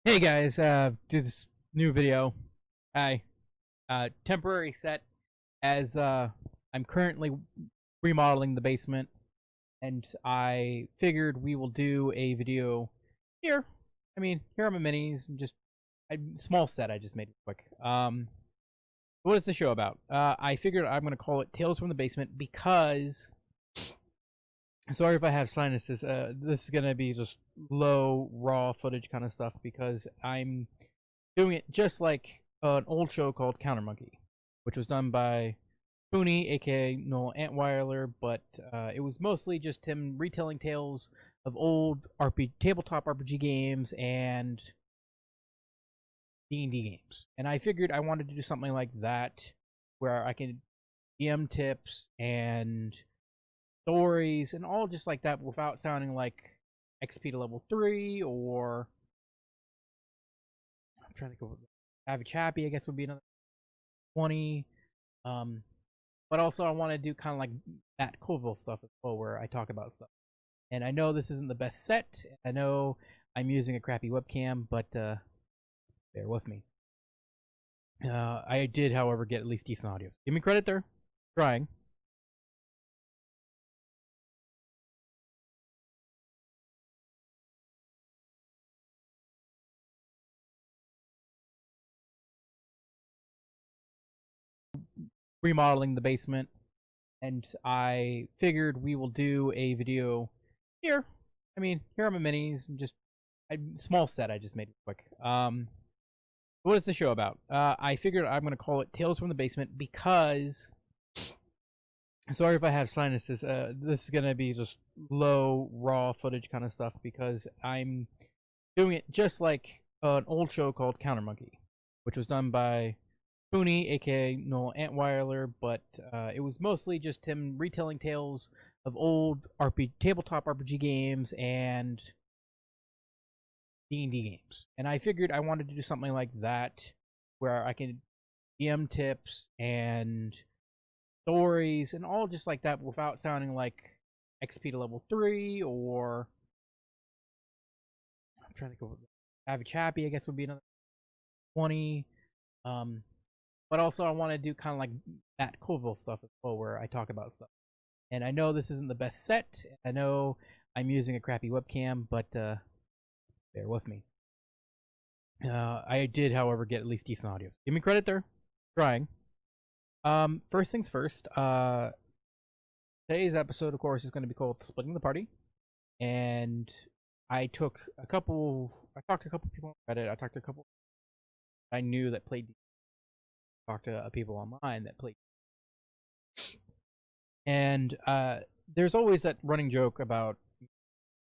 Hey guys, do this new video. Hi. Temporary set as I'm currently remodeling the basement, and I figured we will do a video here. Here are my minis and just a small set I just made it quick. What is the show about? I figured I'm gonna call it Tales from the Basement because sorry if I have sinuses. This is gonna be just low raw footage kind of stuff because I'm doing it just like an old show called Counter Monkey, which was done by Booney, aka Noel Antweiler, but it was mostly just him retelling tales of old tabletop RPG games and D&D games. And I figured I wanted to do something like that where I can DM tips and stories and all just like that without sounding like XP to level 3 or I'm trying to go Savage Happy, I guess would be another 20. Um, but also I want to do kind of like that Colville stuff as well, where I talk about stuff. And I know this isn't the best set. I know I'm using a crappy webcam, but bear with me. I did, however, get at least decent audio. Give me credit there. Trying. Remodeling the basement, and I figured we will do a video here. Here are my minis and just a small set I just made it quick. What is the show about? I figured I'm gonna call it Tales from the Basement because sorry if I have sinuses. This is gonna be just low raw footage kind of stuff because I'm doing it just like an old show called Counter Monkey, which was done by Booney, aka Noel Antweiler, but it was mostly just him retelling tales of old tabletop RPG games and D&D games. And I figured I wanted to do something like that where I can DM tips and stories and all just like that without sounding like XP to level 3 or I'm trying to go Savage Happy, I guess would be another 20. Um, but also I want to do kind of like that Colville stuff as well, where I talk about stuff. And I know this isn't the best set. I know I'm using a crappy webcam, but bear with me. I did, however, get at least decent audio. Give me credit there. Trying. First things first. Today's episode, of course, is going to be called "Splitting the Party," and I talked to a couple people on Reddit. I talked to a couple I knew that played. Talked to people online that played, and there's always that running joke about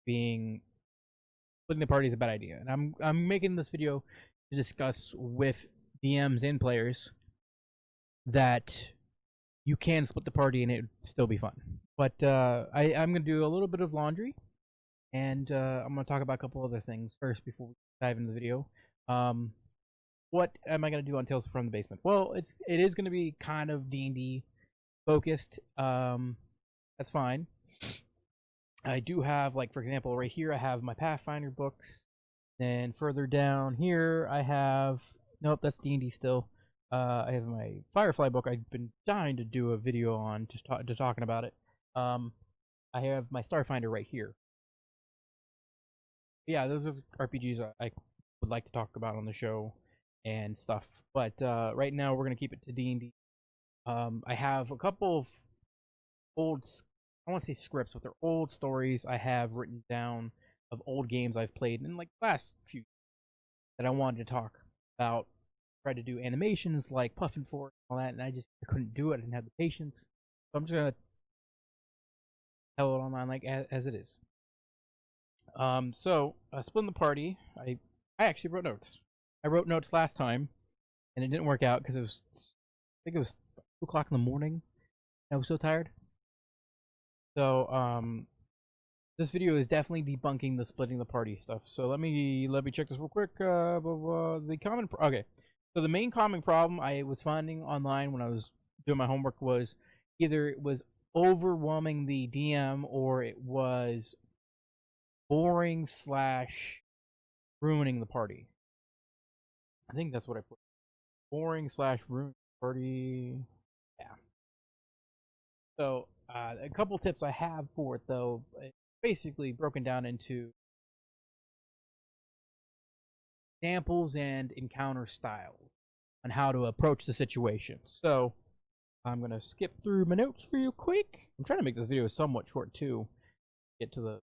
being splitting the party is a bad idea. And I'm making this video to discuss with DMs and players that you can split the party and it would still be fun. But I'm gonna do a little bit of laundry, and I'm gonna talk about a couple other things first before we dive into the video. What am I gonna do on Tales from the Basement? Well, it is gonna be kind of D&D focused. That's fine. I do have, like, for example, right here I have my Pathfinder books. Then further down here I have, nope, that's D&D still. I have my Firefly book. I've been dying to do a video on just talking about it. I have my Starfinder right here. Yeah, those are RPGs I would like to talk about on the show and stuff. But right now we're gonna keep it to D&D. I have a couple of old, I want to say scripts, but they're old stories I have written down of old games I've played in like the last few that I wanted to talk about. Tried to do animations like Puffin Force and all that, and I couldn't do it. I didn't have the patience. So I'm just gonna tell it online like as it is. So splitting the party. I actually wrote notes. I wrote notes last time, and it didn't work out because I think it was 2 o'clock in the morning. I was so tired. So this video is definitely debunking the splitting the party stuff. So let me check this real quick. The common okay. So the main common problem I was finding online when I was doing my homework was either it was overwhelming the DM or it was boring / ruining the party. I think that's what I put. Boring slash ruin party. Yeah. So a couple tips I have for it though, basically broken down into examples and encounter styles on how to approach the situation. So I'm gonna skip through my notes real quick. I'm trying to make this video somewhat short too, get to the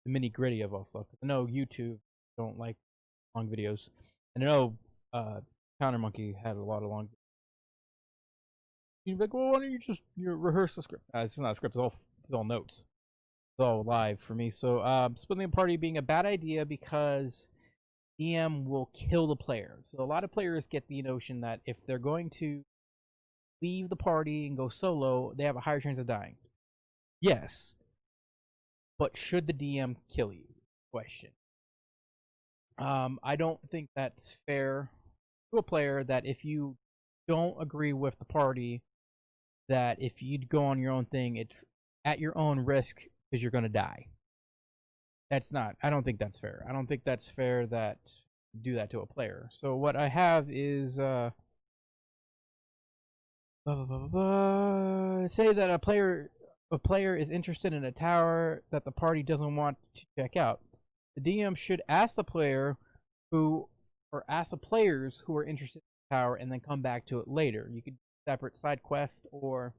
nitty gritty of all stuff. I know YouTube don't like long videos, and I know Counter Monkey had a lot of long. You'd be like, well, why don't you just rehearse the script? It's not a script; it's all notes. It's all live for me. So splitting the party being a bad idea because DM will kill the player. So a lot of players get the notion that if they're going to leave the party and go solo, they have a higher chance of dying. Yes, but should the DM kill you? Question. I don't think that's fair to a player that if you don't agree with the party, that if you'd go on your own thing, it's at your own risk because you're going to die. That's not. I don't think that's fair. I don't think that's fair that do that to a player. So what I have is say that a player is interested in a tower that the party doesn't want to check out. The DM should ask the player ask the players who are interested in the tower and then come back to it later. You could separate side quest or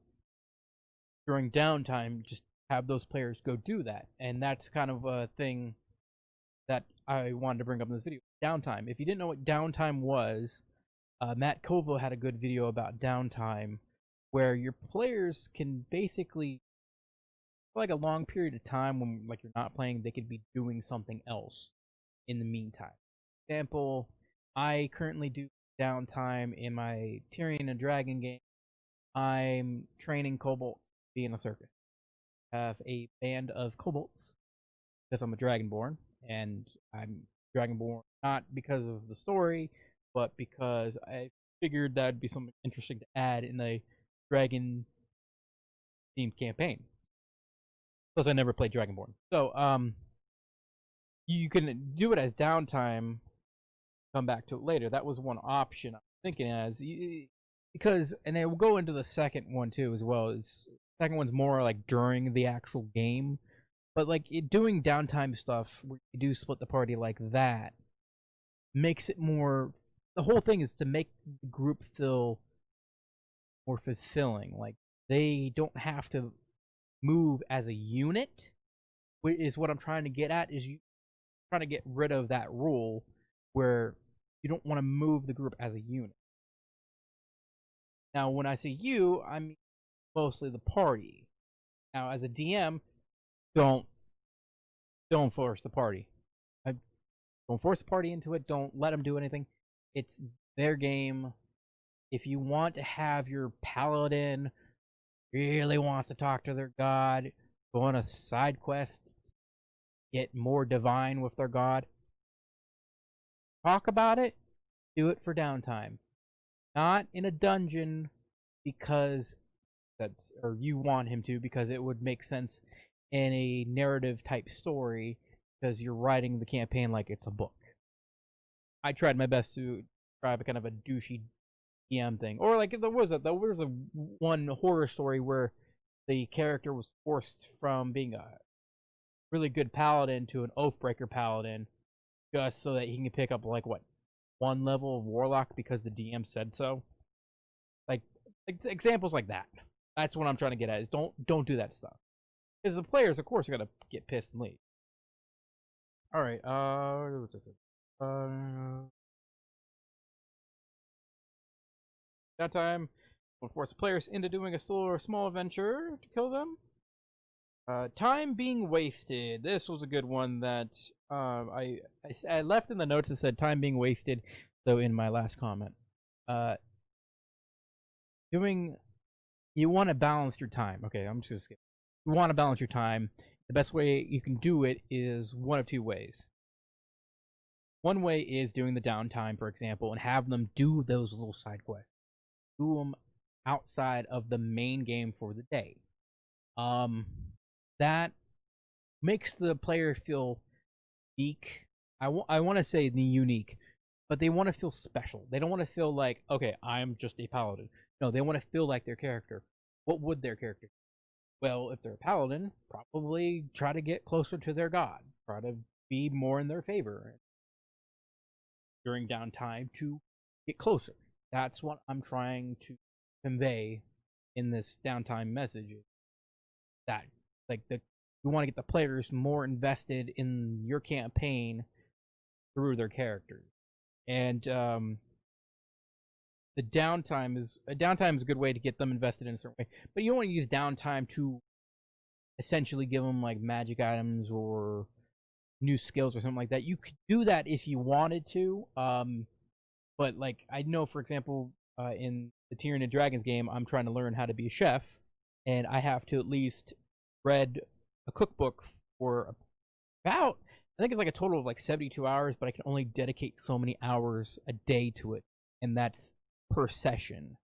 during downtime just have those players go do that. And that's kind of a thing that I wanted to bring up in this video. Downtime. If you didn't know what downtime was, Matt Kovo had a good video about downtime where your players can basically, for like a long period of time when like you're not playing, they could be doing something else in the meantime. For example, I currently do downtime in my Tyrion and Dragon game. I'm training kobolds to be in a circus. I have a band of kobolds because I'm a Dragonborn, and I'm Dragonborn not because of the story, but because I figured that'd be something interesting to add in a dragon themed campaign. Plus, I never played Dragonborn, so you can do it as downtime. Come back to it later. That was one option I'm thinking as because, and it will go into the second one too as well. Second one's more like during the actual game, but like doing downtime stuff where you do split the party like that makes it more. The whole thing is to make the group feel more fulfilling. Like they don't have to move as a unit. Is what I'm trying to get at. Is you trying to get rid of that rule where you don't want to move the group as a unit. Now, when I say you, I mean mostly the party. Now, as a DM, don't force the party. Don't force the party into it. Don't let them do anything. It's their game. If you want to have your paladin really wants to talk to their god, go on a side quest, get more divine with their god, talk about it, do it for downtime. Not in a dungeon because or you want him to, because it would make sense in a narrative type story because you're writing the campaign like it's a book. I tried my best to describe a kind of a douchey DM thing. Or like there was a one horror story where the character was forced from being a really good paladin to an Oathbreaker paladin just so that he can pick up like one level of warlock because the DM said so. Like examples like that. That's what I'm trying to get at. Is don't do that stuff. Because the players, of course, are gonna get pissed and leave. All right. That time will force players into doing a solo or small adventure to kill them. Time being wasted. This was a good one that I left in the notes that said time being wasted, though in my last comment. You want to balance your time. Okay, I'm just gonna skip. You want to balance your time. The best way you can do it is one of two ways. One way is doing the downtime, for example, and have them do those little side quests. Do them outside of the main game for the day. That makes the player feel unique. I want to say the unique. but they want to feel special. They don't want to feel like, okay, I'm just a paladin. No, they want to feel like their character. What would their character? Well, if they're a paladin, probably try to get closer to their god. Try to be more in their favor during downtime to get closer. That's what I'm trying to convey in this downtime message. That like you want to get the players more invested in your campaign through their characters. And the downtime is a good way to get them invested in a certain way, but you don't want to use downtime to essentially give them like magic items or new skills or something like that. You could do that if you wanted to, but like I know, for example, in the Tyrion Dragons game, I'm trying to learn how to be a chef, and I have to at least read a cookbook for about, I think it's like a total of like 72 hours, but I can only dedicate so many hours a day to it, and that's per session.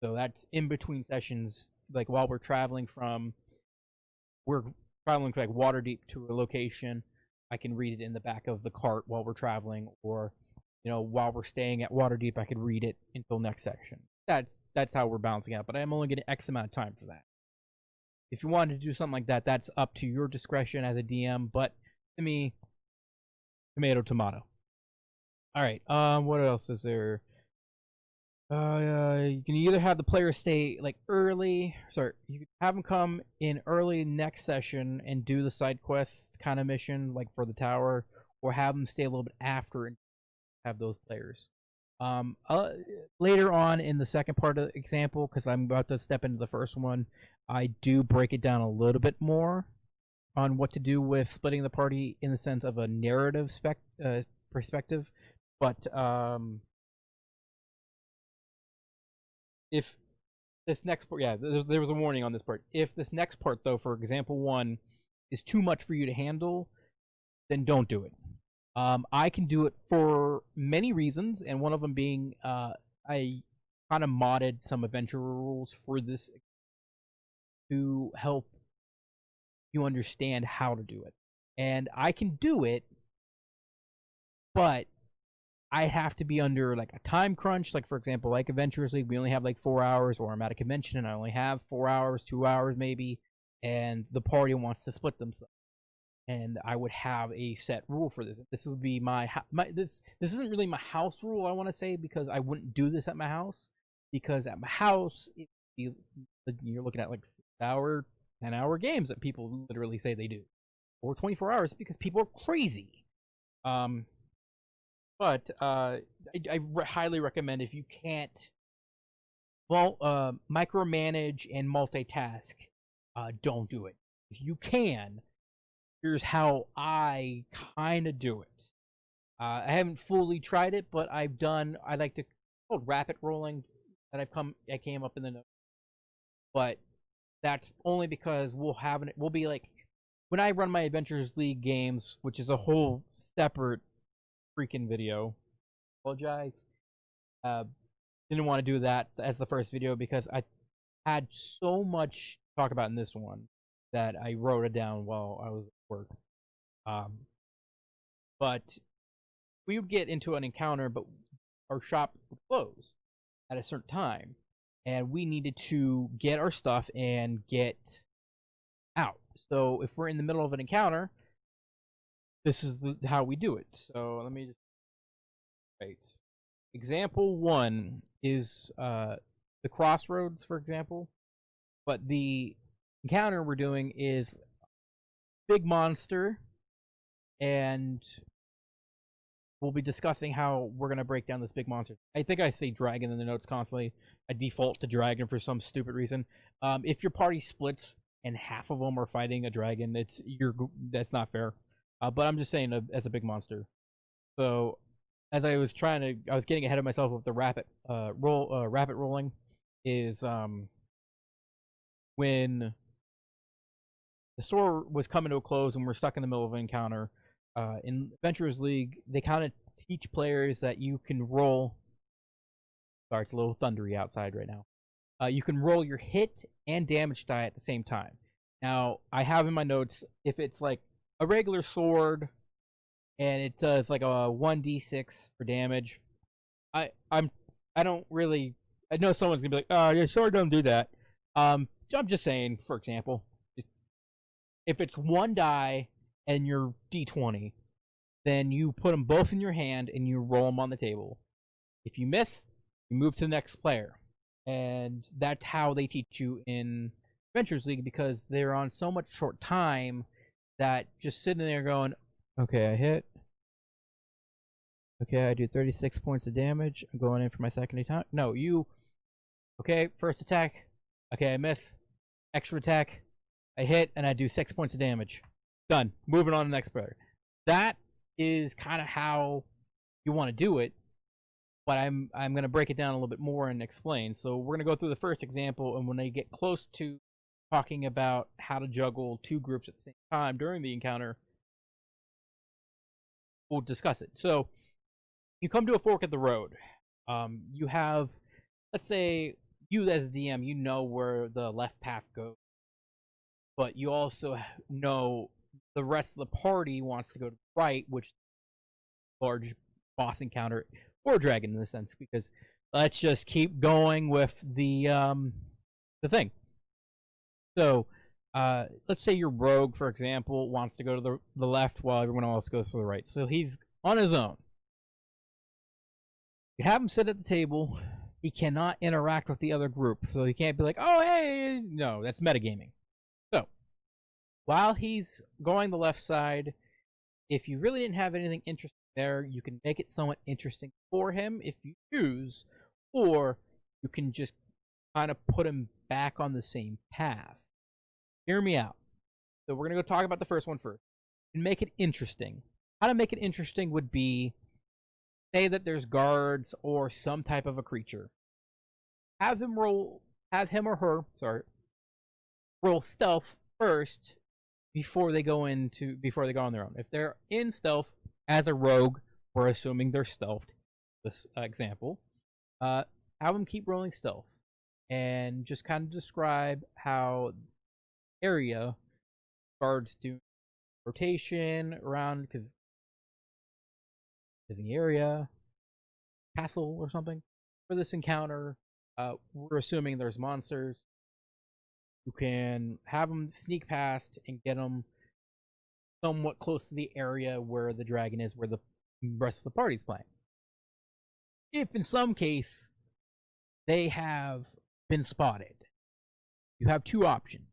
So that's in between sessions, like while we're traveling from like Waterdeep to a location, I can read it in the back of the cart while we're traveling, or while we're staying at Waterdeep, I could read it until next section. That's how we're balancing out, but I'm only getting X amount of time for that. If you wanted to do something like that, that's up to your discretion as a DM, but to me, tomato. All right, what else is there? You can either have the player stay like early. Sorry, you can have them come in early next session and do the side quest kind of mission, like for the tower, or have them stay a little bit after and have those players. Later on in the second part of the example, because I'm about to step into the first one, I do break it down a little bit more on what to do with splitting the party in the sense of a narrative perspective. But if this next part, there was a warning on this part. If this next part, though, for example 1, is too much for you to handle, then don't do it. I can do it for many reasons, and one of them being I kind of modded some adventure rules for this to help you understand how to do it. And I can do it, but I have to be under like a time crunch. Like, for example, like Adventurers League, we only have like 4 hours, or I'm at a convention and I only have 4 hours, 2 hours maybe, and the party wants to split themselves. And I would have a set rule for this. This would be this isn't really my house rule, I want to say, because I wouldn't do this at my house. Because at my house, you're looking at like 6-hour, 10-hour games that people literally say they do, or 24 hours because people are crazy. But I highly recommend, if you can't micromanage and multitask, don't do it. If you can, here's how I kind of do it. I haven't fully tried it, but I like to called rapid rolling that I came up in the notes. But that's only because we'll be like, when I run my Adventurers League games, which is a whole separate freaking video. Apologize. Didn't want to do that as the first video because I had so much to talk about in this one that I wrote it down while I was at work. But we would get into an encounter, but our shop would close at a certain time, and we needed to get our stuff and get out. So if we're in the middle of an encounter, this is how we do it. So let me just Example 1 is the Crossroads, for example. But the encounter we're doing is big monster, and we'll be discussing how we're going to break down this big monster. I think I say dragon in the notes constantly. I default to dragon for some stupid reason. If your party splits and half of them are fighting a dragon, that's not fair. But I'm just saying as a big monster. So as I was getting ahead of myself with the rapid rolling, is when the store was coming to a close and we're stuck in the middle of an encounter. In Adventurers League, they kind of teach players that you can roll. Sorry, it's a little thundery outside right now. You can roll your hit and damage die at the same time. Now, I have in my notes, if it's like a regular sword and it does like a 1d6 for damage, I don't really. I know someone's gonna be like, "Oh, yeah, sure, don't do that." I'm just saying, for example, if it's one die and you're D20, then you put them both in your hand and you roll them on the table. If you miss, you move to the next player, and that's how they teach you in Adventures League, because they're on so much short time that just sitting there going, "Okay, I hit. Okay, I do 36 points of damage. I'm going in for my second attack." No, you. Okay, first attack. Okay, I miss. Extra attack. I hit and I do 6 points of damage. Done. Moving on to the next player. That is kind of how you want to do it, but I'm going to break it down a little bit more and explain. So we're going to go through the first example, and when they get close to talking about how to juggle two groups at the same time during the encounter, we'll discuss it. So you come to a fork at the road. You have, let's say, you as DM, you know where the left path goes, but you also know the rest of the party wants to go to the right, which large boss encounter or dragon in a sense, because let's just keep going with the thing. So let's say your rogue, for example, wants to go to the left while everyone else goes to the right. So he's on his own. You have him sit at the table. He cannot interact with the other group, so he can't be like, "Oh, hey," no, that's metagaming. So while he's going the left side, if you really didn't have anything interesting there, you can make it somewhat interesting for him if you choose, or you can just kind of put him back on the same path. Hear me out. So we're going to go talk about the first one first and make it interesting. How to make it interesting would be, say that there's guards or some type of a creature. Have him or her roll stealth first before they go on their own. If they're in stealth as a rogue, we're assuming they're stealthed. This example, have them keep rolling stealth and just kind of describe how area guards do rotation around, because in the area castle or something for this encounter. We're assuming there's monsters. You can have them sneak past and get them somewhat close to the area where the dragon is, where the rest of the party's playing. If in some case they have been spotted, you have two options.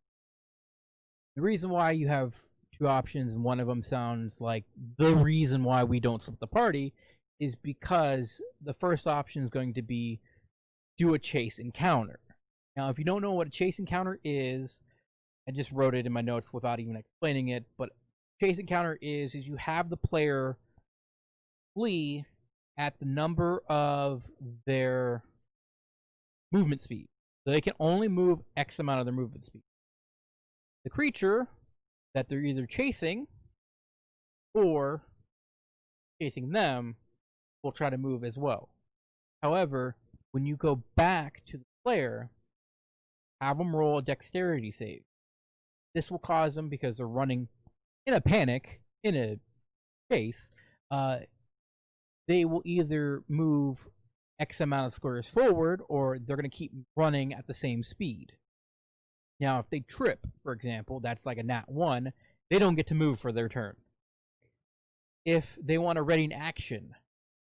The reason why you have two options, and one of them sounds like the reason why we don't split the party, is because the first option is going to be do a chase encounter. Now, if you don't know what a chase encounter is, I just wrote it in my notes without even explaining it, but chase encounter is you have the player flee at the number of their movement speed. So they can only move X amount of their movement speed. The creature that they're either chasing or chasing them will try to move as well. However, when you go back to the player, have them roll a dexterity save. This will cause them, because they're running in a panic, in a chase, they will either move X amount of squares forward, or they're going to keep running at the same speed. Now, if they trip, for example, that's like a nat 1, they don't get to move for their turn. If they want to ready an action,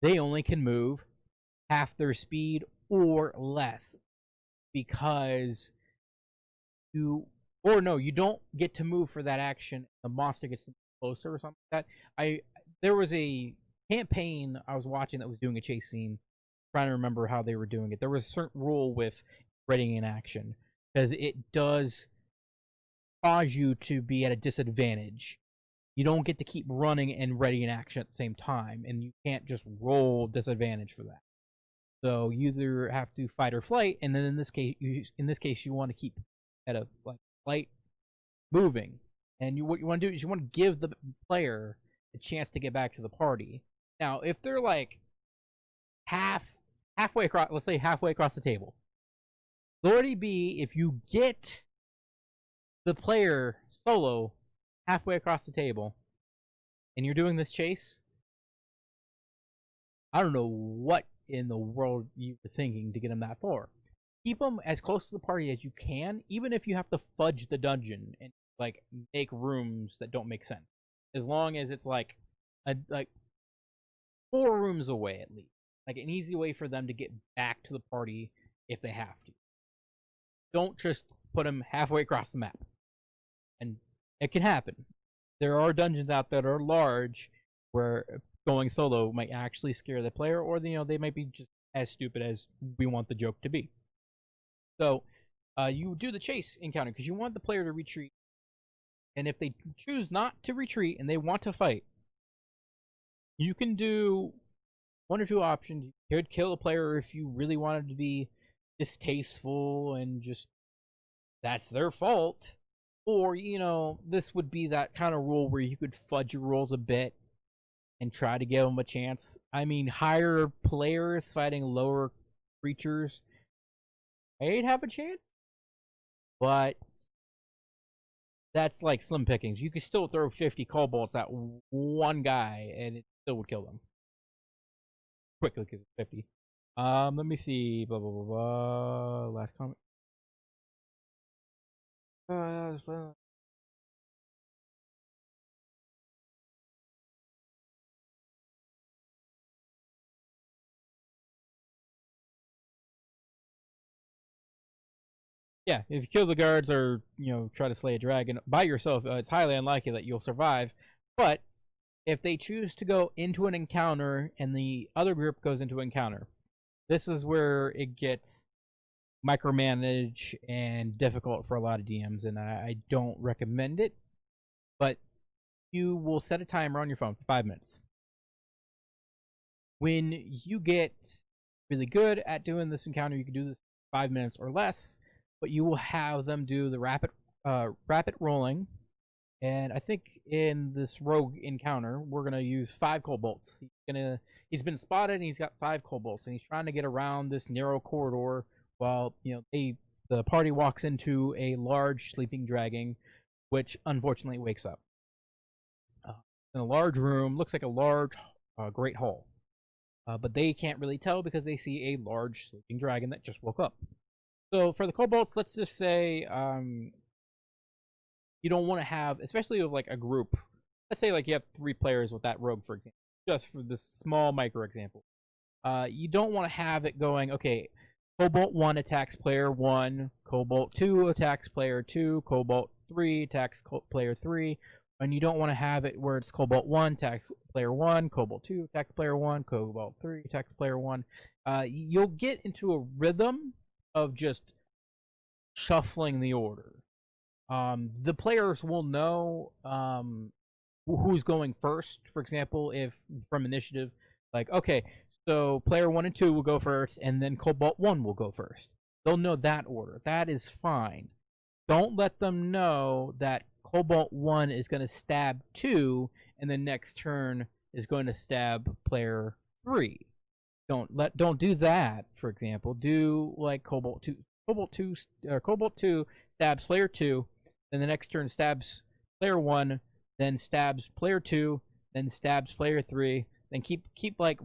they only can move half their speed or less, because you don't get to move for that action. The monster gets closer or something like that. There was a campaign I was watching that was doing a chase scene. I'm trying to remember how they were doing it. There was a certain rule with readying an action, because it does cause you to be at a disadvantage. You don't get to keep running and ready an action at the same time, and you can't just roll disadvantage for that. So you either have to fight or flight, and then in this case, you want to keep at a flight moving. And what you want to do is you want to give the player a chance to get back to the party. Now, if they're like halfway across, let's say halfway across the table, Lordy B, if you get the player solo halfway across the table and you're doing this chase, I don't know what in the world you were thinking to get them that far. Keep them as close to the party as you can, even if you have to fudge the dungeon and like make rooms that don't make sense. As long as it's like 4 rooms away at least, like an easy way for them to get back to the party if they have to. Don't just put them halfway across the map, and it can happen. There are dungeons out there that are large where going solo might actually scare the player, or they might be just as stupid as we want the joke to be. So you do the chase encounter because you want the player to retreat, and if they choose not to retreat and they want to fight, you can do 1 or 2 options. You could kill a player if you really wanted to be distasteful and just that's their fault. Or, this would be that kind of rule where you could fudge your rules a bit and try to give them a chance. I mean, higher players fighting lower creatures might have a chance, but that's like slim pickings. You could still throw 50 kobolds at one guy and it still would kill them quickly because it's 50. Let me see. Blah blah blah blah. Last comment. Yeah, if you kill the guards or try to slay a dragon by yourself, it's highly unlikely that you'll survive. But if they choose to go into an encounter and the other group goes into an encounter, this is where it gets micromanaged and difficult for a lot of DMs, and I don't recommend it. But you will set a timer on your phone for 5 minutes. When you get really good at doing this encounter, you can do this 5 minutes or less, but you will have them do the rapid rolling. And I think in this rogue encounter, we're gonna use 5 kobolds. He's been spotted and he's got 5 kobolds, and he's trying to get around this narrow corridor while the party walks into a large sleeping dragon, which unfortunately wakes up in a large room. Looks like a large great hall, but they can't really tell because they see a large sleeping dragon that just woke up. So for the kobolds, let's just say you don't want to have, especially with like a group. Let's say like you have 3 players with that rogue, for example. Just for this small micro example, you don't want to have it going. Okay, Cobalt 1 attacks player 1, Cobalt 2 attacks player 2, Cobalt 3 attacks player 3, and you don't want to have it where it's Cobalt 1 attacks player 1, Cobalt 2 attacks player 1, Cobalt 3 attacks player 1. You'll get into a rhythm of just shuffling the order. The players will know who's going first. For example, if from initiative, like, okay, so player 1 and 2 will go first, and then Cobalt 1 will go first. They'll know that order. That is fine. Don't let them know that Cobalt 1 is going to stab 2, and the next turn is going to stab player 3. Don't do that. For example, do like Cobalt 2 stabs player 2, then the next turn stabs player 1, then stabs player 2, then stabs player 3. Then keep like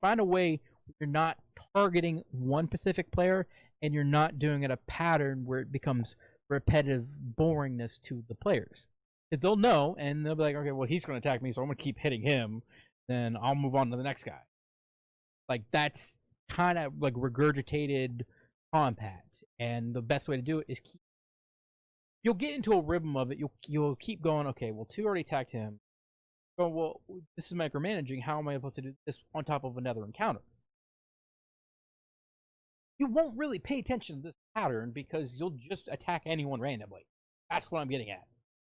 find a way where you're not targeting one specific player and you're not doing it a pattern where it becomes repetitive boringness to the players. Because they'll know and they'll be like, okay, well, he's going to attack me, so I'm going to keep hitting him. Then I'll move on to the next guy. Like, that's kind of like regurgitated combat, and the best way to do it is you'll get into a rhythm of it. You'll keep going. Okay, well, 2 already attacked him. Oh, well, this is micromanaging. How am I supposed to do this on top of another encounter? You won't really pay attention to this pattern because you'll just attack anyone randomly. That's what I'm getting at.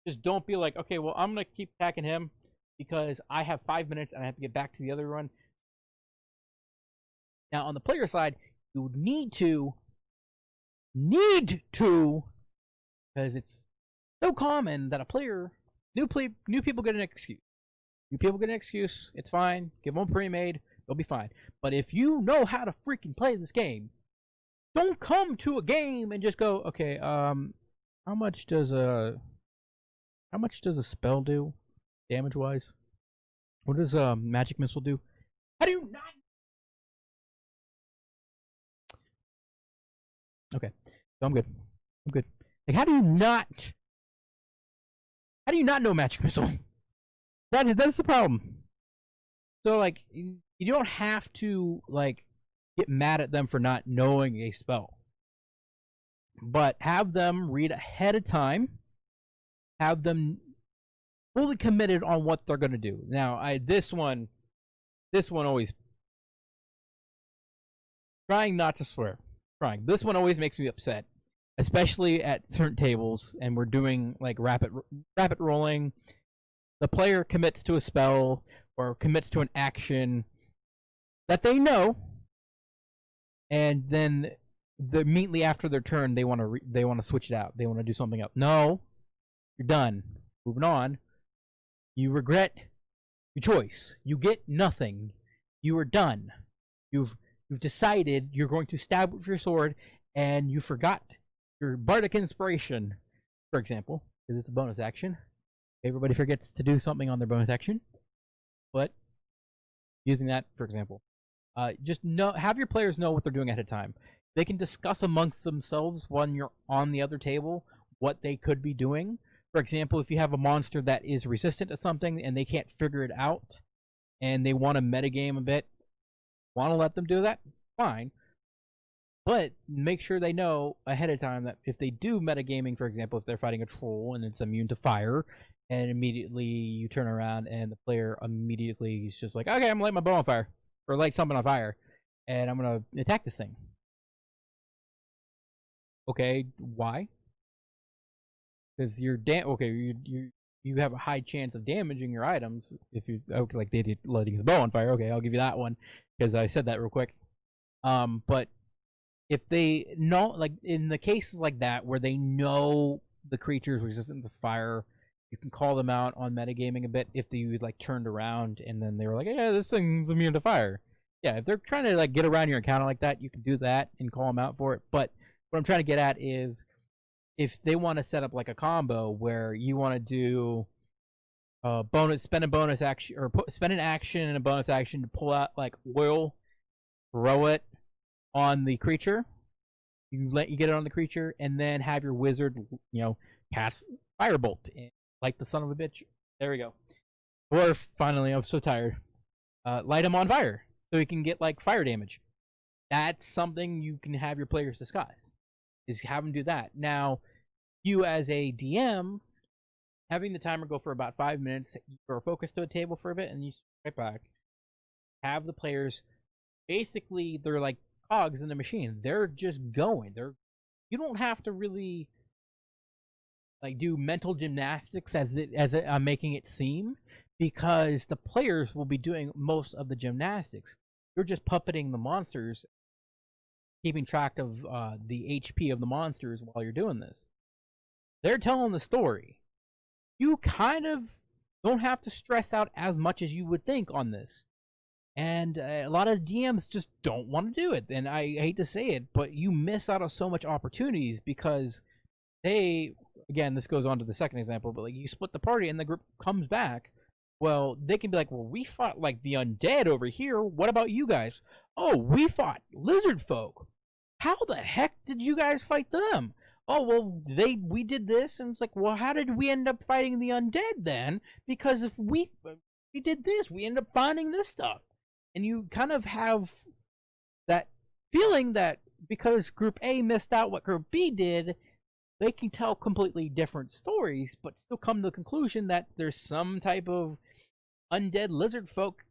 Just don't be like, okay, well, I'm going to keep attacking him because I have 5 minutes and I have to get back to the other one. Now, on the player side, you need to, because it's so common that a player, new people get an excuse. New people get an excuse. It's fine. Give them pre-made. They'll be fine. But if you know how to freaking play this game, don't come to a game and just go, okay, how much does a spell do, damage wise? What does magic missile do? How do you not Okay, so I'm good. I'm good. Like, how do you not? How do you not know magic missile? That's the problem. So like, you don't have to like get mad at them for not knowing a spell, but have them read ahead of time. Have them fully committed on what they're going to do. Now, this one always trying not to swear. Trying. This one always makes me upset, especially at certain tables, and we're doing like rapid rolling. The player commits to a spell or commits to an action that they know, and then immediately after their turn, they want to switch it out. They want to do something else. No, you're done. Moving on. You regret your choice. You get nothing. You are done. You've decided you're going to stab with your sword, and you forgot your bardic inspiration, for example, because it's a bonus action. Everybody forgets to do something on their bonus action, but using that, for example, just have your players know what they're doing ahead of time. They can discuss amongst themselves when you're on the other table what they could be doing. For example, if you have a monster that is resistant to something and they can't figure it out, and they want to metagame a bit, want to let them do that? Fine. But make sure they know ahead of time that if they do metagaming, for example, if they're fighting a troll and it's immune to fire, and immediately you turn around and the player immediately is just like, okay, I'm gonna light my bow on fire, or light something on fire, and I'm gonna attack this thing. Okay, why? Because you're you have a high chance of damaging your items if you like they did lighting his bow on fire. Okay, I'll give you that one because I said that real quick. But if they know, like in the cases like that where they know the creature's resistant to fire, you can call them out on metagaming a bit if they like turned around and then they were like, yeah, this thing's immune to fire. Yeah, if they're trying to like get around your encounter like that, you can do that and call them out for it. But what I'm trying to get at is if they want to set up like a combo where you want to do spend a bonus action or spend an action and a bonus action to pull out like oil, throw it on the creature. You get it on the creature, and then have your wizard, cast firebolt and light the son of a bitch. There we go. Or finally, I'm so tired. Light him on fire so he can get like fire damage. That's something you can have your players discuss. Is have them do that. Now, you as a DM, having the timer go for about 5 minutes, or focus to a table for a bit, and you right back. Have the players basically they're like cogs in the machine. They're just going. You don't have to really like do mental gymnastics as I'm making it seem, because the players will be doing most of the gymnastics. You're just puppeting the monsters, keeping track of the HP of the monsters while you're doing this. They're telling the story. You kind of don't have to stress out as much as you would think on this. And a lot of DMs just don't want to do it. And I hate to say it, but you miss out on so much opportunities because again, this goes on to the second example, but like you split the party and the group comes back. Well, they can be like, well, we fought like the undead over here. What about you guys? Oh, we fought lizard folk. How the heck did you guys fight them? Oh, well, we did this. And it's like, well, how did we end up fighting the undead then? Because if we did this, we end up finding this stuff. And you kind of have that feeling that because Group A missed out what Group B did, they can tell completely different stories, but still come to the conclusion that there's some type of undead lizard folk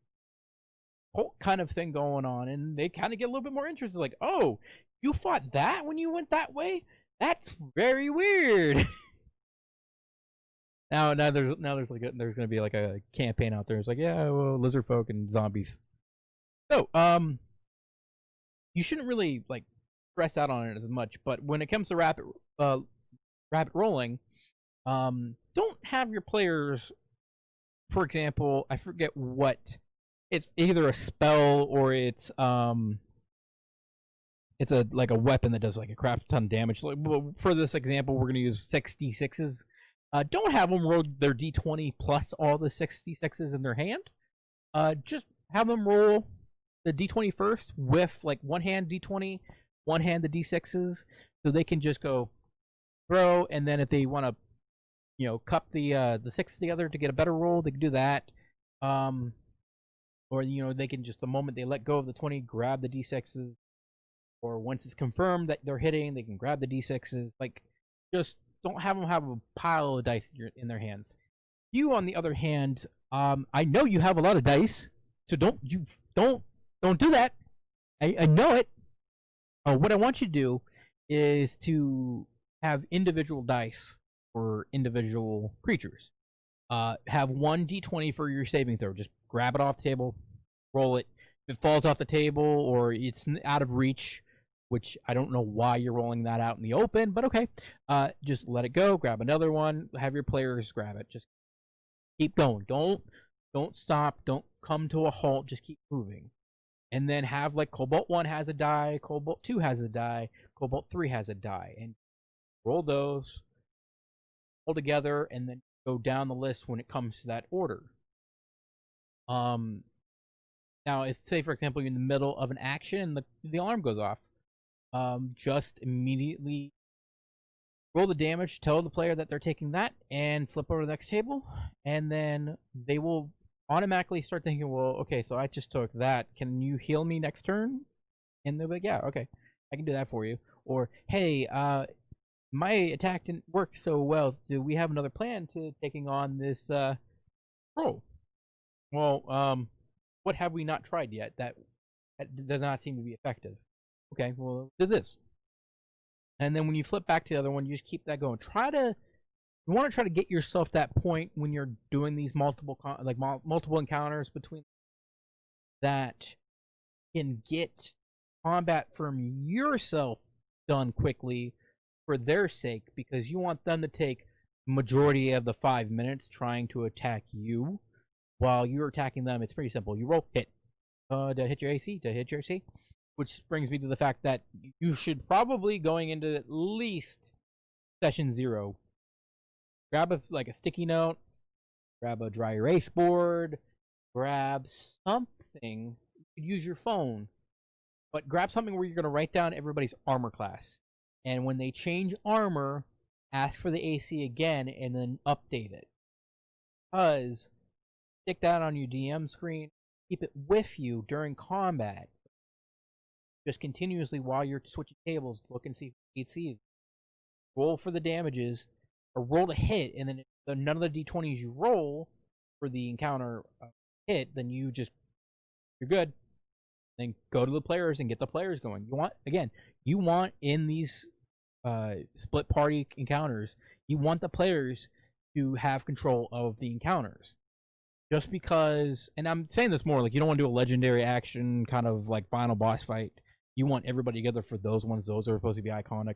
kind of thing going on. And they kind of get a little bit more interested. Like, oh, you fought that when you went that way? That's very weird. Now there's there's going to be like a campaign out there. It's like, yeah, well, lizard folk and zombies. So, you shouldn't really like stress out on it as much. But when it comes to rapid rolling, don't have your players, for example, I forget what it's either a spell or it's like a weapon that does like a crap ton of damage. Like, for this example, we're gonna use 66s. Don't have them roll their d20 plus all the 66s in their hand. Just have them roll the d20 first with like one hand d20, one hand the d6s, so they can just go throw, and then if they want to, cup the six together to get a better roll, they can do that. Or they can just, the moment they let go of the 20, grab the d6s, or once it's confirmed that they're hitting, they can grab the d6s. Like, just don't have them have a pile of dice in their hands. You, on the other hand, I know you have a lot of dice, so don't do that. I know it. What I want you to do is to have individual dice for individual creatures. Have one d20 for your saving throw. Just grab it off the table, roll it. If it falls off the table or it's out of reach, which I don't know why you're rolling that out in the open, but okay. Just let it go. Grab another one. Have your players grab it. Just keep going. Don't stop. Don't come to a halt. Just keep moving. And then have, like, Cobalt 1 has a die, Cobalt 2 has a die, Cobalt 3 has a die, and roll those all together, and then go down the list when it comes to that order. Now, if, say, for example, you're in the middle of an action and the alarm goes off, just immediately roll the damage, tell the player that they're taking that, and flip over to the next table, and then they will automatically start thinking, well, okay, so I just took that. Can you heal me next turn? And they'll be like, yeah, okay, I can do that for you. Or, hey, my attack didn't work so well. Do we have another plan to taking on this roll? Well, what have we not tried yet that does not seem to be effective? Okay, well, do this. And then when you flip back to the other one, you just keep that going. You want to try to get yourself that point when you're doing these multiple encounters between that can get combat from yourself done quickly for their sake, because you want them to take majority of the 5 minutes trying to attack you while you're attacking them. It's pretty simple. You roll, hit. Did I hit your AC? Did I hit your AC? Which brings me to the fact that you should probably, going into at least session 0, grab a sticky note, grab a dry erase board, grab something. You could use your phone, but grab something where you're going to write down everybody's armor class. And when they change armor, ask for the AC again and then update it. Because stick that on your DM screen, keep it with you during combat. Just continuously while you're switching tables, look and see if you can see. Roll for the damages, or roll to hit, and then if none of the d20s you roll for the encounter hit, then you're good. Then go to the players and get the players going. You want in these split party encounters, you want the players to have control of the encounters. Just because, and I'm saying this more like, you don't want to do a legendary action kind of like final boss fight. You want everybody together for those ones. Those are supposed to be iconic.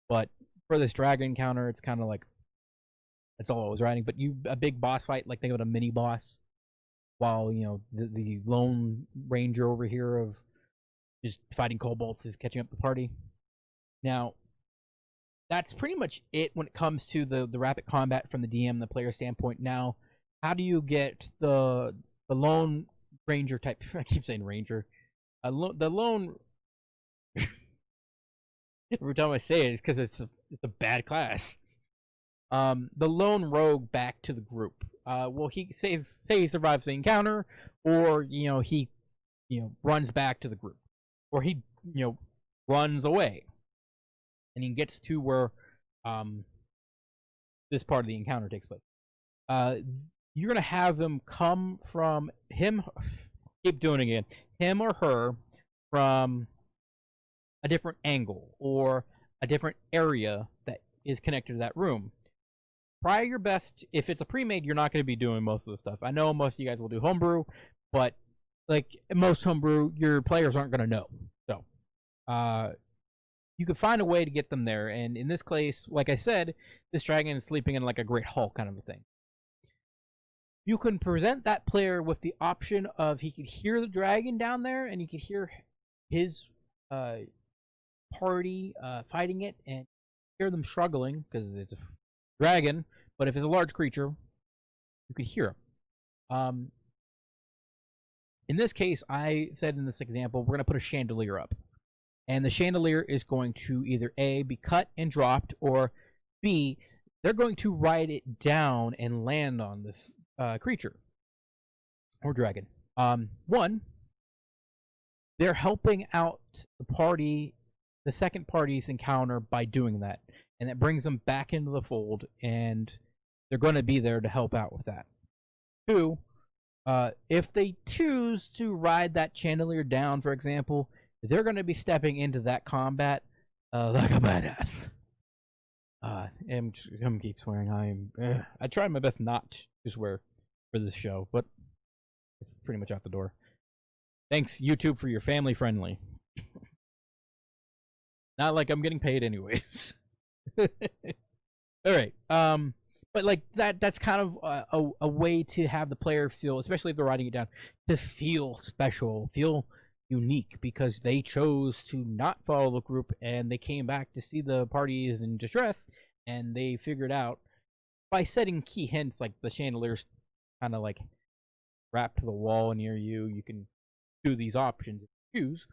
But for this dragon encounter, it's kind of like, that's all I was writing. But a big boss fight, like think of it, a mini boss, while the lone ranger over here of just fighting kobolds is catching up the party. Now, that's pretty much it when it comes to the rapid combat from the DM, the player standpoint. Now, how do you get the lone ranger type? I keep saying ranger. The lone. Every time I say it, it's because it's a bad class. The lone rogue back to the group. Well, he say he survives the encounter, or he runs back to the group, or he runs away, and he gets to where this part of the encounter takes place. You're gonna have them come from him. Keep doing it again. Him or her from a different angle or a different area that is connected to that room. Try your best. If it's a pre-made, you're not going to be doing most of the stuff. I know most of you guys will do homebrew, but like most homebrew, your players aren't going to know. So you could find a way to get them there. And in this case, like I said, this dragon is sleeping in like a great hall kind of a thing. You can present that player with the option of he could hear the dragon down there, and he could hear his party fighting it, and hear them struggling because it's a dragon. But if it's a large creature, you could hear him. In this case, I said in this example, we're going to put a chandelier up. and the chandelier is going to either A, be cut and dropped, or B, they're going to ride it down and land on this creature or dragon. One, they're helping out the second party's encounter by doing that, and it brings them back into the fold, and they're going to be there to help out with that. Two, if they choose to ride that chandelier down, for example, they're going to be stepping into that combat like a badass. I'm keep swearing. I try my best not to swear for this show, but it's pretty much out the door. Thanks, YouTube, for your family friendly. Not like I'm getting paid anyways. All right. But like that's kind of a way to have the player feel, especially if they're writing it down, to feel special, feel unique, because they chose to not follow the group and they came back to see the party is in distress, and they figured out by setting key hints like the chandelier's kind of like wrapped to the wall near you. You can do these options. Choose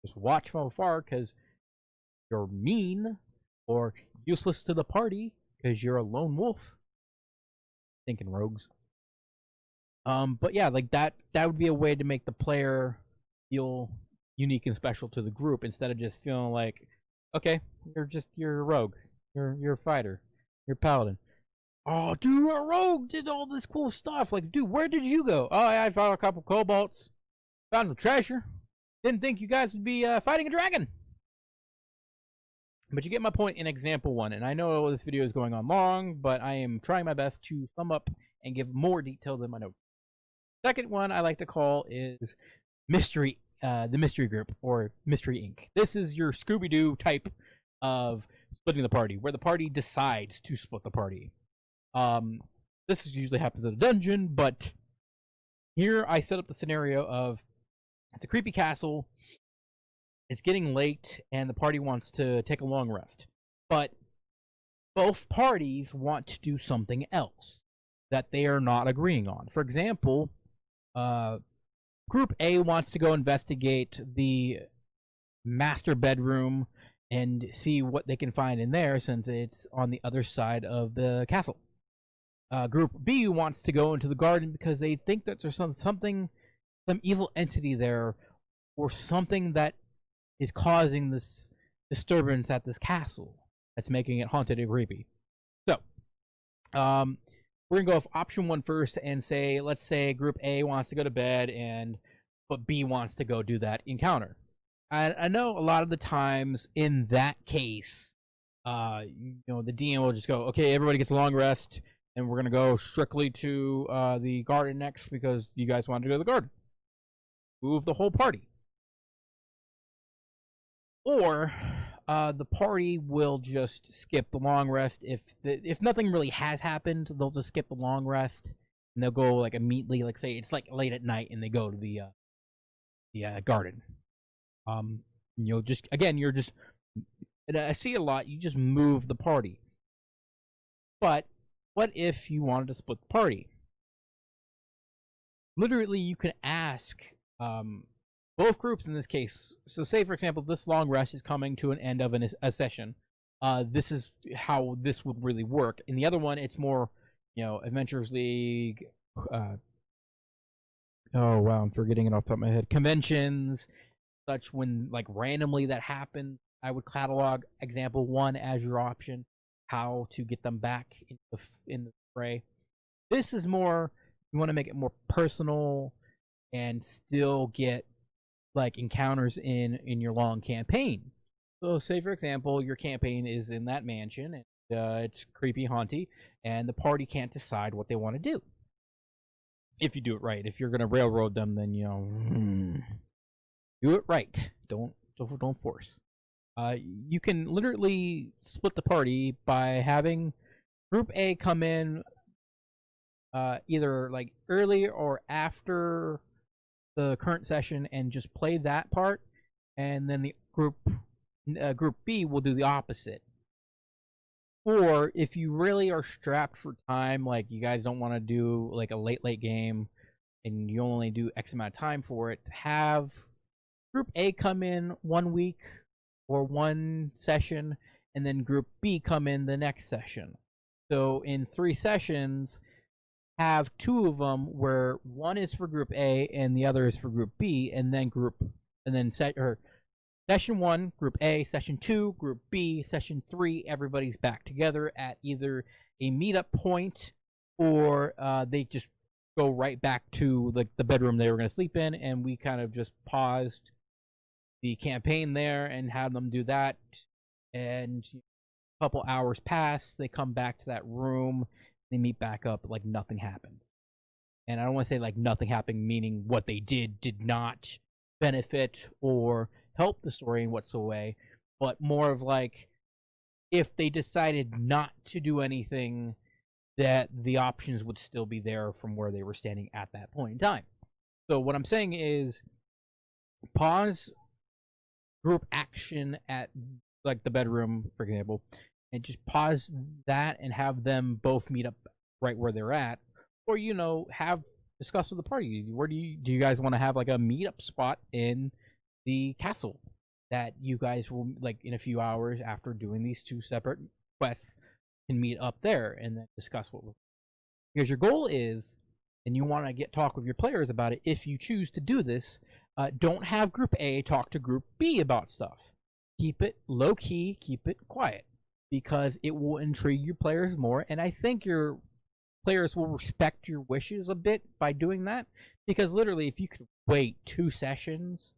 just watch from afar because you're mean or useless to the party because you're a lone wolf. Thinking rogues. But yeah, like that would be a way to make the player feel unique and special to the group instead of just feeling like, okay, you're a rogue. You're a fighter. You're a paladin. Oh, dude, a rogue did all this cool stuff. Like, dude, where did you go? Oh, I found a couple kobolds. Found some treasure. Didn't think you guys would be fighting a dragon. But you get my point in example one. And I know this video is going on long, but I am trying my best to sum up and give more detail than my notes. Second one I like to call is the mystery group, or Mystery Inc. This is your Scooby-Doo type of splitting the party, where the party decides to split the party. This usually happens in a dungeon, but here I set up the scenario of it's a creepy castle. It's getting late, and the party wants to take a long rest. But both parties want to do something else that they are not agreeing on. For example, Group A wants to go investigate the master bedroom and see what they can find in there, since it's on the other side of the castle. Group B wants to go into the garden because they think that there's some evil entity there, or something that is causing this disturbance at this castle that's making it haunted and creepy. So, we're gonna go with option one first and say, let's say Group A wants to go to bed, but B wants to go do that encounter. I know a lot of the times in that case, the DM will just go, okay, everybody gets a long rest, and we're gonna go strictly to the garden next because you guys wanted to go to the garden. Move the whole party. Or the party will just skip the long rest. If nothing really has happened, they'll just skip the long rest and they'll go like immediately. Like say it's like late at night and they go to the garden. You're just and I see a lot. You just move the party. But what if you wanted to split the party? Literally, you can ask. Both groups in this case. So say, for example, this long rest is coming to an end of a session. This is how this would really work. In the other one, it's more, Adventurers League. Oh, wow, I'm forgetting it off the top of my head. Conventions, such when, like, randomly that happens, I would catalog example one as your option, how to get them back in the fray. This is more, you want to make it more personal and still get like encounters in your long campaign. So say, for example, your campaign is in that mansion and it's creepy haunty, and the party can't decide what they want to do. If you do it right. If you're going to railroad them, then do it right. Don't force. You can literally split the party by having Group A come in either like early or after the current session and just play that part, and then the group B will do the opposite. Or if you really are strapped for time, like you guys don't want to do like a late game and you only do X amount of time for it, have Group A come in 1 week or one session, and then group B come in the next session. So in 3 sessions, have 2 of them where one is for group A and the other is for group B, and then session 1 group A, session 2 group B, session 3 everybody's back together at either a meetup point, or they just go right back to the bedroom they were going to sleep in, and we kind of just paused the campaign there and had them do that. And a couple hours pass, they come back to that room, they meet back up like nothing happened. And I don't want to say like nothing happened, meaning what they did not benefit or help the story in whatsoever, but more of like if they decided not to do anything, that the options would still be there from where they were standing at that point in time. So what I'm saying is pause group action at like the bedroom, for example, and just pause that and have them both meet up right where they're at, or have discuss with the party. Where do you guys want to have like a meetup spot in the castle that you guys will, like, in a few hours after doing these 2 separate quests, can meet up there and then discuss what was, because your goal is, and you want to talk with your players about it if you choose to do this. Don't have group A talk to group B about stuff. Keep it low key, keep it quiet, because it will intrigue your players more, and I think your players will respect your wishes a bit by doing that. Because literally, if you could wait 2 sessions,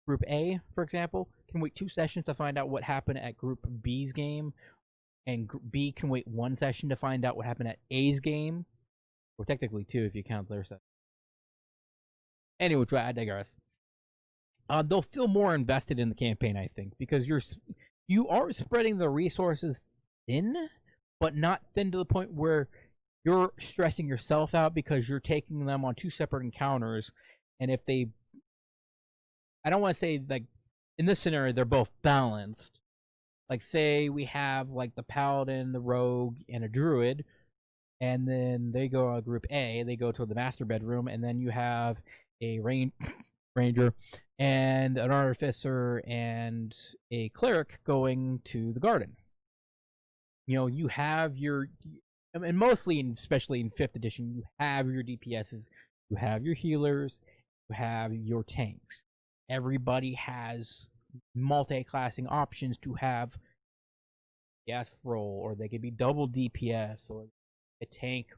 group A, for example, can wait 2 sessions to find out what happened at group B's game, and B can wait 1 session to find out what happened at A's game, or technically 2 if you count their session. Anyway, I digress. They'll feel more invested in the campaign, I think, because you are spreading the resources thin, but not thin to the point where you're stressing yourself out because you're taking them on 2 separate encounters. And if I don't want to say, like, in this scenario, they're both balanced. Like, say we have, like, the paladin, the rogue, and a druid, and then they go to group A, they go to the master bedroom, and then you have a ranger and an artificer and a cleric going to the garden. You have your, and mostly, especially in 5th edition, you have your DPSs, you have your healers, you have your tanks. Everybody has multi-classing options to have DPS role, or they could be double DPS, or a tank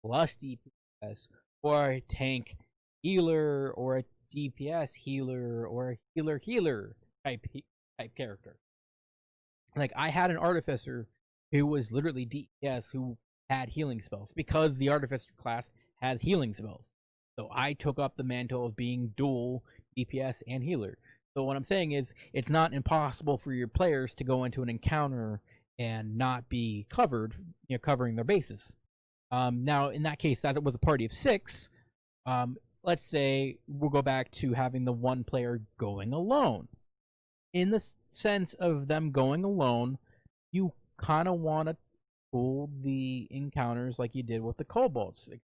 plus DPS, or a tank healer, or a DPS healer, or a healer type character. Like, I had an artificer who was literally DPS who had healing spells, because the artificer class has healing spells. So I took up the mantle of being dual DPS and healer. So what I'm saying is, it's not impossible for your players to go into an encounter and not be covered, covering their bases. Now, in that case, that was a party of 6. Let's say we'll go back to having the one player going alone. In the sense of them going alone, you kind of want to tool the encounters like you did with the kobolds. You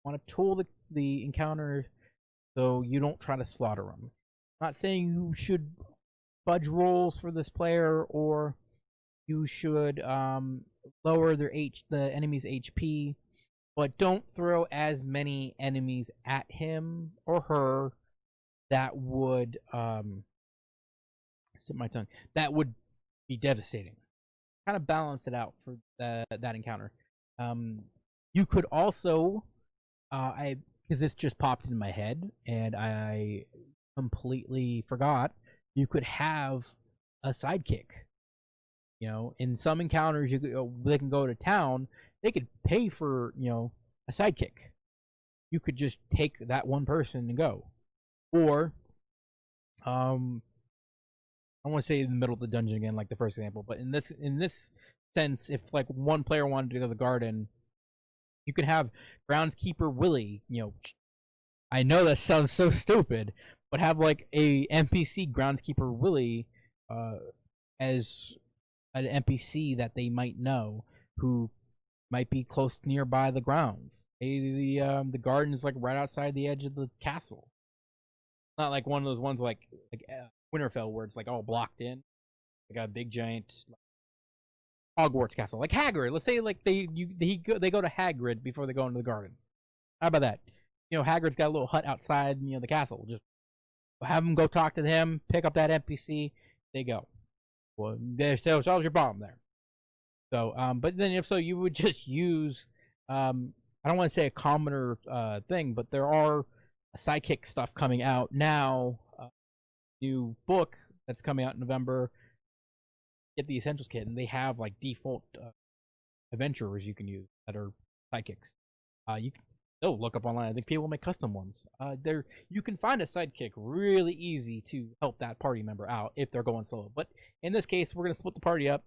want to tool the encounter so you don't try to slaughter them. I'm not saying you should fudge rolls for this player, or you should lower the enemy's HP, but don't throw as many enemies at him or her that would slip my tongue. That would be devastating. Kind of balance it out for that encounter. You could also, because this just popped in my head and I completely forgot. You could have a sidekick. In some encounters, they can go to town. They could pay for a sidekick. You could just take that one person and go, or I want to say in the middle of the dungeon again, like the first example. But in this sense, if like one player wanted to go to the garden, you could have groundskeeper Willie. I know that sounds so stupid, but have like a NPC groundskeeper Willie as an NPC that they might know, who might be close nearby the grounds. Maybe the garden is like right outside the edge of the castle. Not like one of those ones like Winterfell where it's like all blocked in. like a big giant Hogwarts castle, like Hagrid. Let's say like they go to Hagrid before they go into the garden. How about that? Hagrid's got a little hut outside, the castle. Just have them go talk to him, pick up that NPC. They go. Well, there solves your problem there. So, but then if so, you would just use, I don't want to say a commoner thing, but there are sidekick stuff coming out now. New book that's coming out in November. Get the Essentials Kit, and they have like default adventurers you can use that are sidekicks. You can look up online. I think people make custom ones. You can find a sidekick really easy to help that party member out if they're going solo. But in this case, we're gonna split the party up,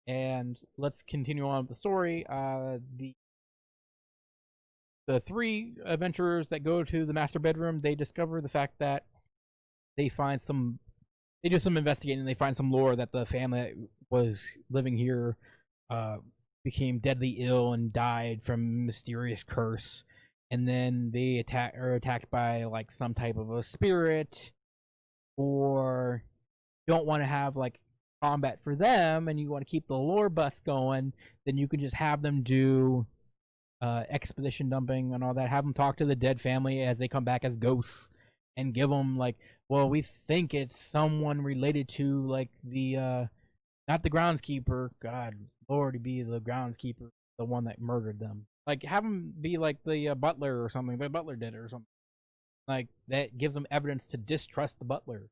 and let's continue on with the story. The three adventurers that go to the master bedroom, they discover the fact that they do some investigating, and they find some lore that the family that was living here became deadly ill and died from a mysterious curse. And then they are attacked by like some type of a spirit, or don't want to have like combat for them, and you want to keep the lore bus going, then you can just have them do expedition dumping and all that. Have them talk to the dead family as they come back as ghosts, and give them like, well, we think it's someone related to like the not the groundskeeper. God, Lord, be the groundskeeper, the one that murdered them. Like, have them be like the butler or something. The butler did it or something. Like, that gives them evidence to distrust the butler.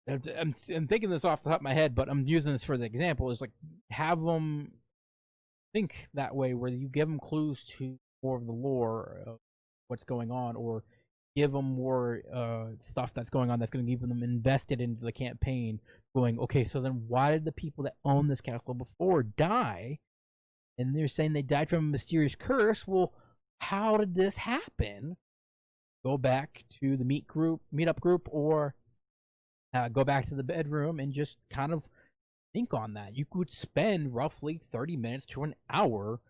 I'm thinking this off the top of my head, but I'm using this for the example. Is like, have them think that way, where you give them clues to more of the lore of what's going on, or give them more stuff that's going on that's going to keep them invested into the campaign. Going, okay, so then why did the people that own this castle before die? And they're saying they died from a mysterious curse. Well, how did this happen? Go back to the meetup group, or go back to the bedroom and just kind of think on that. You could spend roughly 30 minutes to an hour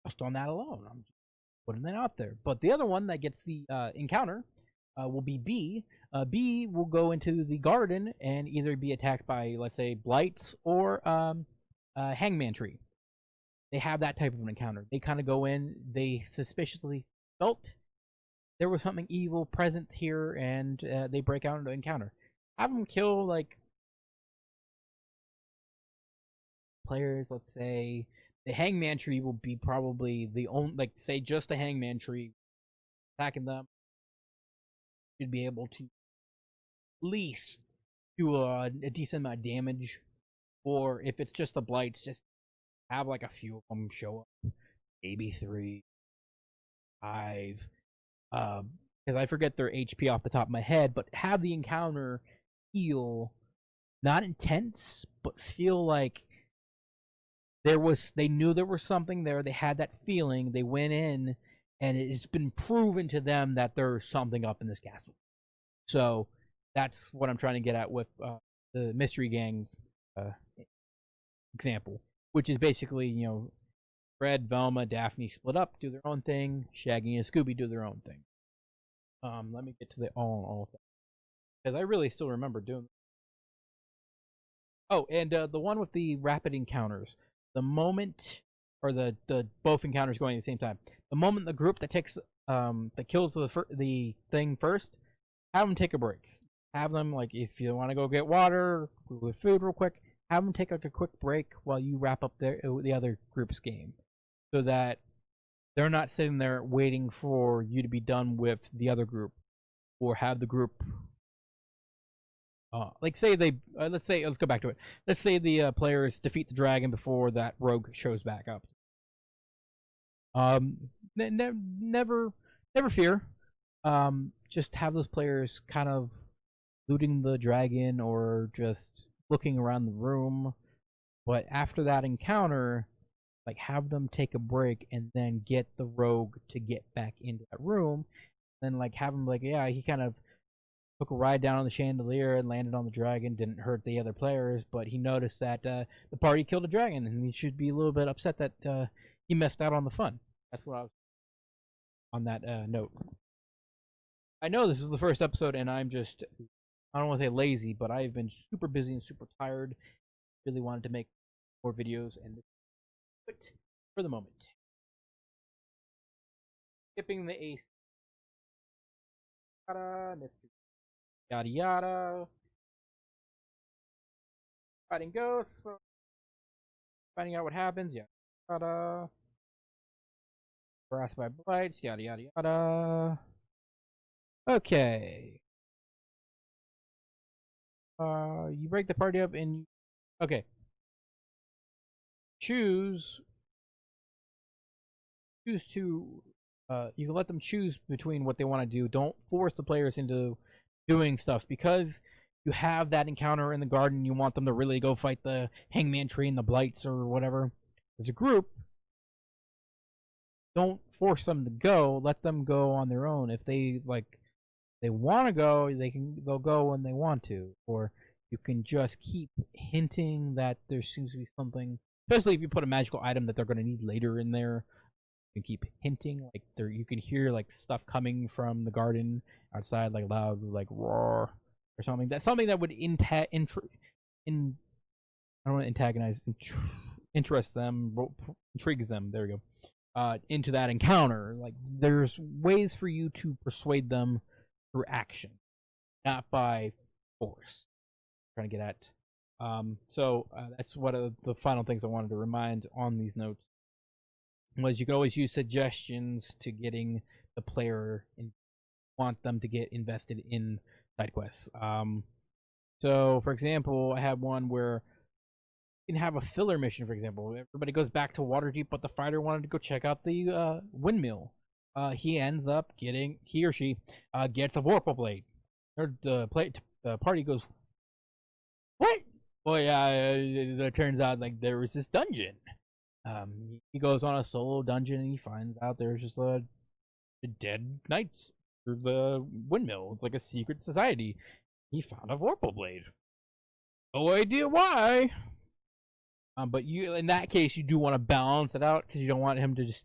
just on that alone. I'm just putting that out there. But the other one that gets the encounter will be B. B will go into the garden and either be attacked by, let's say, blights or hangman tree. They have that type of an encounter. They kind of go in, they suspiciously felt there was something evil present here, and they break out into encounter. Have them kill, like, players. Let's say the hangman tree will be probably the only, like, say just the hangman tree attacking them. Should be able to at least do a decent amount of damage. Or if it's just the blights, just have like a few of them show up, maybe 3, 5, because I forget their HP off the top of my head, but have the encounter feel not intense, but feel like they knew there was something there. They had that feeling. They went in, and it's been proven to them that there's something up in this castle. So that's what I'm trying to get at with the Mystery Gang example. Which is basically, Fred, Velma, Daphne split up, do their own thing. Shaggy and Scooby do their own thing. Let me get to the all thing, because I really still remember doing. Oh, and the one with the rapid encounters. The moment, or the both encounters going at the same time. The moment the group that takes that kills the thing first, have them take a break. Have them, like, if you want to go get water with food real quick, have them take like a quick break while you wrap up the other group's game, so that they're not sitting there waiting for you to be done with the other group, or have the group. Like, say they let's go back to it. Let's say the players defeat the dragon before that rogue shows back up. Never fear. Just have those players kind of looting the dragon or just looking around the room, but after that encounter, like, have them take a break and then get the rogue to get back into that room. Then, like, have him, like, yeah, he kind of took a ride down on the chandelier and landed on the dragon, didn't hurt the other players, but he noticed that the party killed a dragon, and he should be a little bit upset that he missed out on the fun. That's what I was on that note. I know this is the first episode, and I'm just I don't want to say lazy, but I've been super busy and super tired. Really wanted to make more videos, and but for the moment, skipping the ace, yada yada, fighting ghosts, finding out what happens, yada, harassed by blights, yada yada yada. Okay. You break the party up and okay. Choose to you can let them choose between what they want to do. Don't force the players into doing stuff because you have that encounter in the garden. You want them to really go fight the hangman tree and the blights or whatever. As a group, don't force them to go. Let them go on their own. If they they want to go, they'll go when they want to. Or you can just keep hinting that there seems to be something, especially if you put a magical item that they're going to need later in there. You can keep hinting, like you can hear like stuff coming from the garden outside, like loud, like roar or something. That's something that would I don't want to antagonize, interest them, intrigues them. There we go. Into that encounter. Like there's ways for you to persuade them through action, not by force. I'm trying to get at. So that's one of the final things I wanted to remind on these notes. Was you can always use suggestions to getting the player and want them to get invested in side quests. So for example, I had one where you can have a filler mission. For example, everybody goes back to Waterdeep, but the fighter wanted to go check out the windmill. He ends up getting, he or she gets a Vorpal Blade. Or the party goes, what? Well, yeah, it turns out like there was this dungeon. He goes on a solo dungeon and he finds out there's just a dead knights through the windmill. It's like a secret society. He found a Vorpal Blade. No idea why. But you, in that case, you do want to balance it out because you don't want him to just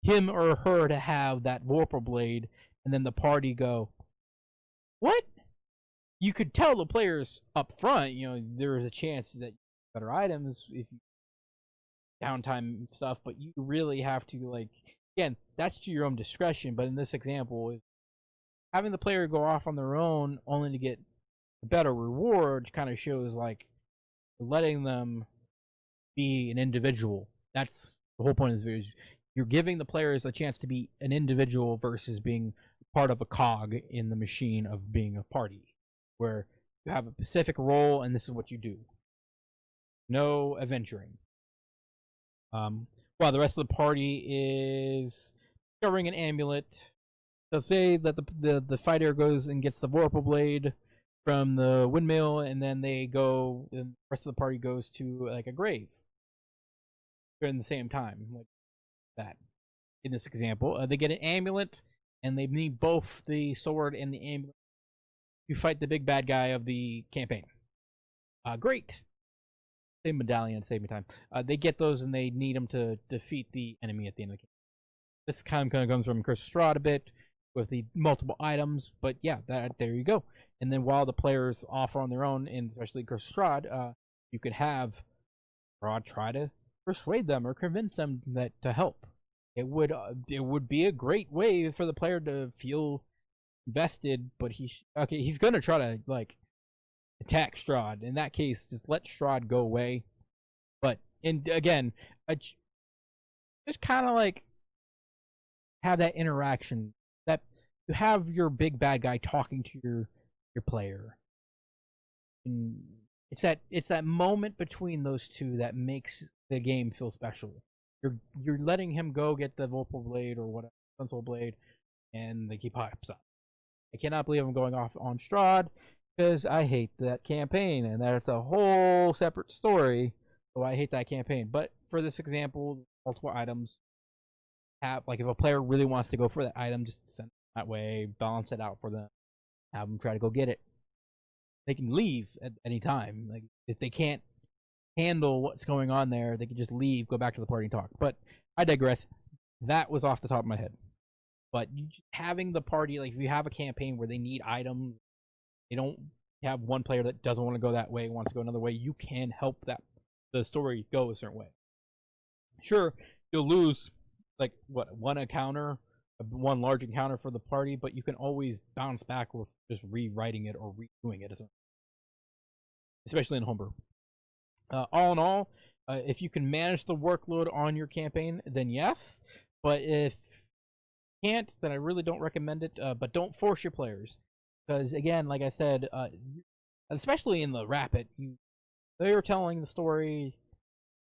him or her to have that Vorpal Blade, and then the party go, what? You could tell the players up front, you know, there is a chance that better items if you downtime stuff, but you really have to, like, again, that's to your own discretion. But in this example, having the player go off on their own only to get a better reward kind of shows like letting them be an individual. That's the whole point of this video. You're giving the players a chance to be an individual versus being part of a cog in the machine of being a party, where you have a specific role and this is what you do. No adventuring. While the rest of the party is discovering an amulet. They'll say that the fighter goes and gets the Vorpal Blade from the windmill, and then they go, and the rest of the party goes to like a grave during the same time, like that. In this example, they get an amulet, and they need both the sword and the amulet to fight the big bad guy of the campaign. Great. Same medallion, same time. They get those, and they need them to defeat the enemy at the end of the game. This kind of comes from Curse of Strahd a bit with the multiple items, but yeah, there you go. And then while the players off on their own, and especially Curse of Strahd, you could have Strahd try to persuade them or convince them that to help. It would be a great way for the player to feel invested, but he's gonna try to like attack Strahd. In that case, just let Strahd go away. But again, just kind of like have that interaction, that you have your big bad guy talking to your player. And it's that moment between those two that makes the game feel special. You're letting him go get the Vorpal Blade or whatever, Pencil Blade, and he pops up. I cannot believe I'm going off on Strahd because I hate that campaign, and that's a whole separate story. So I hate that campaign. But for this example, multiple items have, like, if a player really wants to go for that item, just send it that way, balance it out for them, have them try to go get it. They can leave at any time. Like, if they can't handle what's going on there, they can just leave, go back to the party and talk. But I digress. That was off the top of my head. But having the party, like, if you have a campaign where they need items, they don't you have one player that doesn't want to go that way, wants to go another way, you can help the story go a certain way. Sure, you'll lose like one encounter, one large encounter for the party, but you can always bounce back with just rewriting it or redoing it, especially in homebrew. All in all, if you can manage the workload on your campaign, then yes. But if you can't, then I really don't recommend it. But don't force your players, because again, like I said, especially in the Rapid, they're telling the story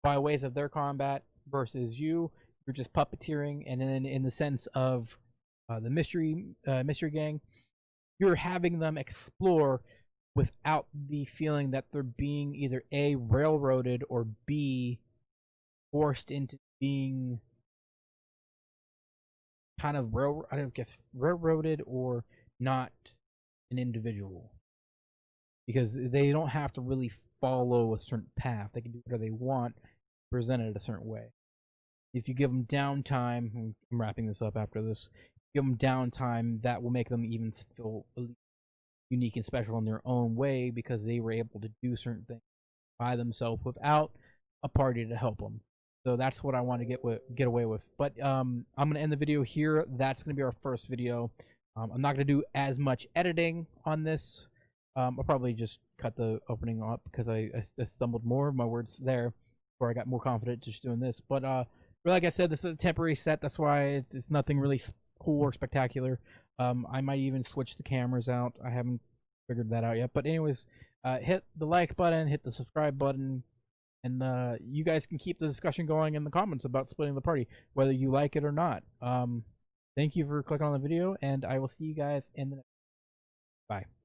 by ways of their combat versus you're just puppeteering. And then in the sense of the mystery gang, you're having them explore without the feeling that they're being either A, railroaded, or B, forced into being kind of railroaded or not an individual. Because they don't have to really follow a certain path. They can do whatever they want, present it a certain way. If you give them downtime, I'm wrapping this up after this, give them downtime, that will make them even feel unique and special in their own way, because they were able to do certain things by themselves without a party to help them. So that's what I want to get away with. But I'm going to end the video here. That's going to be our first video. I'm not going to do as much editing on this. I'll probably just cut the opening up because I stumbled more of my words there, where I got more confident just doing this. But like I said, this is a temporary set. That's why it's nothing really cool or spectacular. I might even switch the cameras out. I haven't figured that out yet. But anyways, hit the like button, hit the subscribe button, and you guys can keep the discussion going in the comments about splitting the party, whether you like it or not. Thank you for clicking on the video, and I will see you guys in the next. Bye.